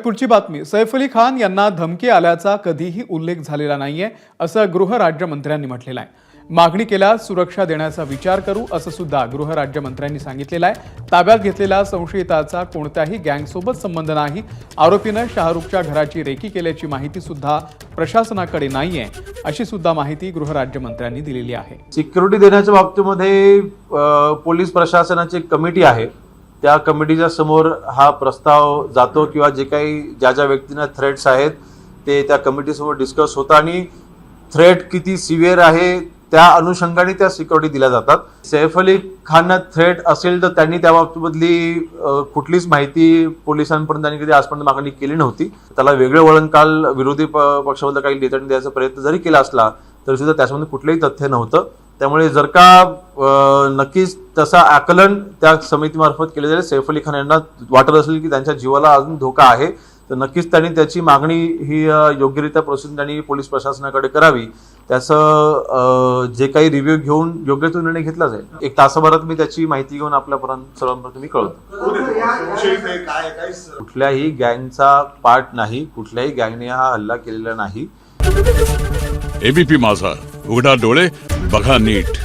पुढची बातमी। सैफ अली खान यांना धमकी आल्याचा कधीही उल्लेख झालेला नाहीये असं गृहराज्यमंत्र्यांनी म्हटलेलं आहे। मागणी केल्यास सुरक्षा देण्याचा विचार करू असं सुद्धा गृहराज्यमंत्र्यांनी सांगितलेलं आहे। ताब्यात घेतलेल्या संशयिताचा कोणत्याही गँगसोबत संबंध नाही। आरोपीनं शाहरुखच्या घराची रेकी केल्याची माहिती सुद्धा प्रशासनाकडे नाहीये अशी सुद्धा माहिती गृहराज्यमंत्र्यांनी दिलेली आहे। सिक्युरिटी देण्याच्या बाबतीमध्ये पोलीस प्रशासनाची एक कमिटी आहे। त्या कमिटीच्या समोर हा प्रस्ताव जातो किंवा जे काही ज्या व्यक्तींना थ्रेट्स आहेत ते त्या कमिटीसमोर डिस्कस होतं आणि थ्रेट किती सिव्हिअर आहे त्या अनुषंगाने त्या सिक्युरिटी दिल्या जातात। सैफ अली खानना थ्रेट असेल तर त्यांनी त्या बाबतीमधली कुठलीच माहिती पोलिसांपर्यंत त्यांनी कधी आजपर्यंत मागणी केली नव्हती। त्याला वेगळं वळण काल विरोधी पक्षाबद्दल काही नेत्यांनी द्यायचा प्रयत्न जरी केला असला तरी सुद्धा त्याच्यामध्ये कुठलंही तथ्य नव्हतं। त्यामुळे जर का नक्कीच तसा आकलन त्या समितीमार्फत केले जाईल, सैफ अली खान यांना वाटत असेल की त्यांच्या जीवाला अजून धोका आहे तर नक्कीच त्यांनी त्याची मागणी ही योग्यरित्या प्रोसेस त्यांनी पोलीस प्रशासनाकडे करावी। त्याचं जे काही रिव्ह्यू घेऊन योग्य तो निर्णय घेतला जाईल। एक तासाभरात मी त्याची माहिती घेऊन आपल्यापर्यंत सर्वांपर्यंत मी कळवतो। कुठल्याही गँगचा पार्ट नाही, कुठल्याही गँगने हा हल्ला केलेला नाही। एबीपी माझा, उघडा डोळे बघा नीट।